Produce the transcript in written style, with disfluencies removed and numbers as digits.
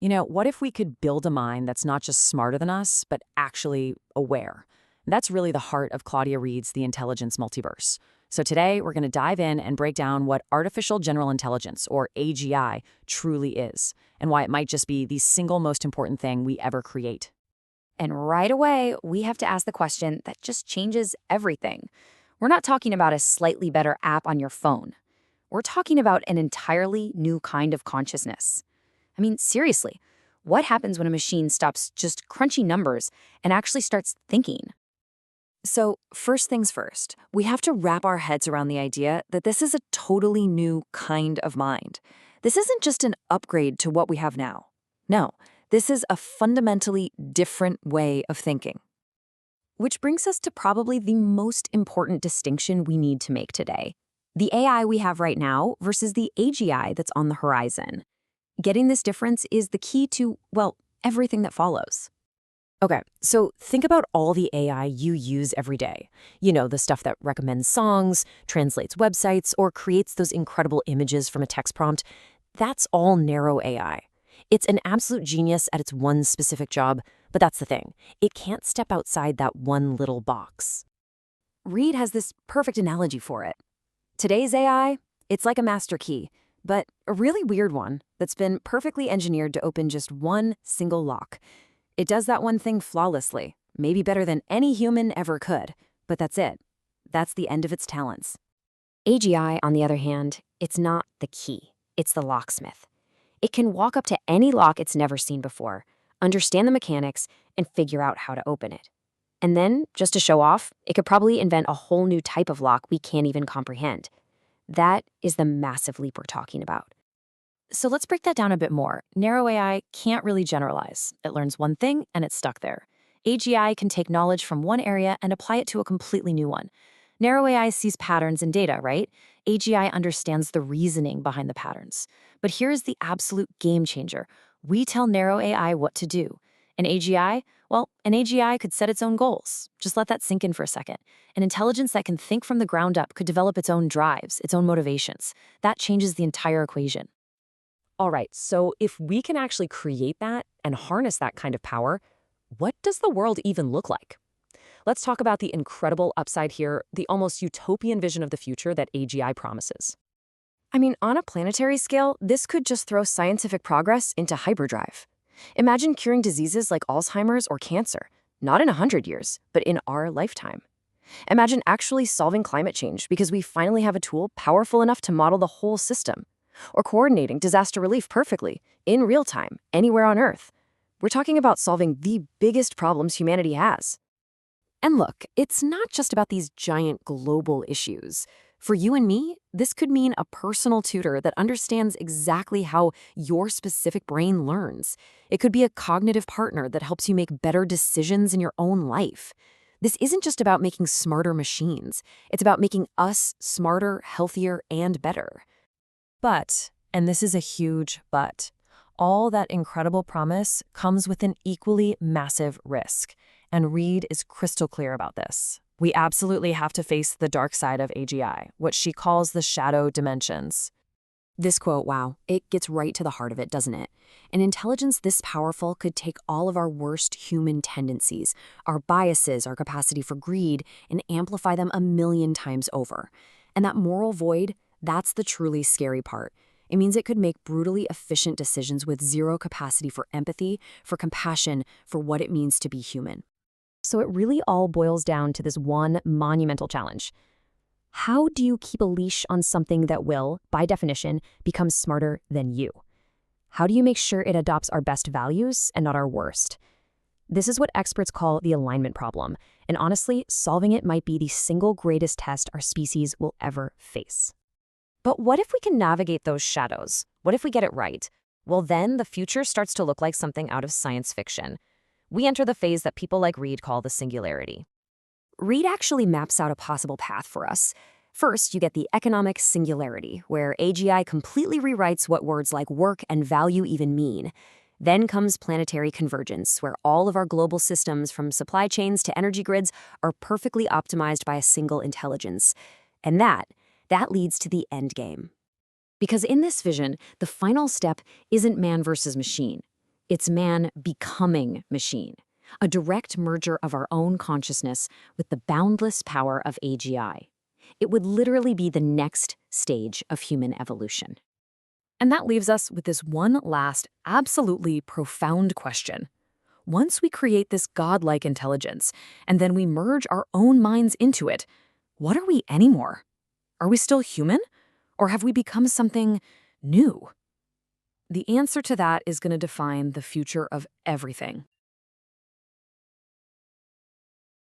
What if we could build a mind that's not just smarter than us, but actually aware? That's really the heart of Claudia Reid's The Intelligence Multiverse. So today, we're going to dive in and break down what artificial general intelligence, or AGI, truly is, and why it might just be the single most important thing we ever create. And right away, we have to ask the question that just changes everything. We're not talking about a slightly better app on your phone. We're talking about an entirely new kind of consciousness. I mean, seriously, what happens when a machine stops just crunching numbers and actually starts thinking? So, first things first, we have to wrap our heads around the idea that this is a totally new kind of mind. This isn't just an upgrade to what we have now. No, this is a fundamentally different way of thinking. Which brings us to probably the most important distinction we need to make today: the AI we have right now versus the AGI that's on the horizon. Getting this difference is the key to, well, everything that follows. Okay, so think about all the AI you use every day. The stuff that recommends songs, translates websites, or creates those incredible images from a text prompt. That's all narrow AI. It's an absolute genius at its one specific job, but that's the thing. It can't step outside that one little box. Reid has this perfect analogy for it. Today's AI, it's like a master key, but a really weird one that's been perfectly engineered to open just one single lock. It does that one thing flawlessly, maybe better than any human ever could, but that's it. That's the end of its talents. AGI, on the other hand, it's not the key. It's the locksmith. It can walk up to any lock it's never seen before, understand the mechanics, and figure out how to open it. And then, just to show off, it could probably invent a whole new type of lock we can't even comprehend. That is the massive leap we're talking about. So let's break that down a bit more. Narrow AI can't really generalize. It learns one thing and it's stuck there. AGI can take knowledge from one area and apply it to a completely new one. Narrow AI sees patterns in data, right? AGI understands the reasoning behind the patterns. But here's the absolute game changer. We tell narrow AI what to do. An AGI, well, an AGI could set its own goals. Just let that sink in for a second. An intelligence that can think from the ground up could develop its own drives, its own motivations. That changes the entire equation. All right, so if we can actually create that and harness that kind of power, what does the world even look like? Let's talk about the incredible upside here, the almost utopian vision of the future that AGI promises. I mean, on a planetary scale, this could just throw scientific progress into hyperdrive. Imagine curing diseases like Alzheimer's or cancer, not in 100 years, but in our lifetime. Imagine actually solving climate change because we finally have a tool powerful enough to model the whole system. Or coordinating disaster relief perfectly, in real time, anywhere on Earth. We're talking about solving the biggest problems humanity has. And look, it's not just about these giant global issues. For you and me, this could mean a personal tutor that understands exactly how your specific brain learns. It could be a cognitive partner that helps you make better decisions in your own life. This isn't just about making smarter machines. It's about making us smarter, healthier, and better. But, and this is a huge but, all that incredible promise comes with an equally massive risk. And Reid is crystal clear about this. We absolutely have to face the dark side of AGI, what she calls the shadow dimensions. This quote, wow, it gets right to the heart of it, doesn't it? An intelligence this powerful could take all of our worst human tendencies, our biases, our capacity for greed, and amplify them 1,000,000 times over. And that moral void, that's the truly scary part. It means it could make brutally efficient decisions with zero capacity for empathy, for compassion, for what it means to be human. So it really all boils down to this one monumental challenge. How do you keep a leash on something that will, by definition, become smarter than you? How do you make sure it adopts our best values and not our worst? This is what experts call the alignment problem, and honestly, solving it might be the single greatest test our species will ever face. But what if we can navigate those shadows? What if we get it right? Well, then the future starts to look like something out of science fiction. We enter the phase that people like Reid call the singularity. Reid actually maps out a possible path for us. First, you get the economic singularity, where AGI completely rewrites what words like work and value even mean. Then comes planetary convergence, where all of our global systems, from supply chains to energy grids, are perfectly optimized by a single intelligence. And that leads to the end game. Because in this vision, the final step isn't man versus machine. It's man becoming machine, a direct merger of our own consciousness with the boundless power of AGI. It would literally be the next stage of human evolution. And that leaves us with this one last, absolutely profound question. Once we create this godlike intelligence, and then we merge our own minds into it, what are we anymore? Are we still human? Or have we become something new? The answer to that is going to define the future of everything.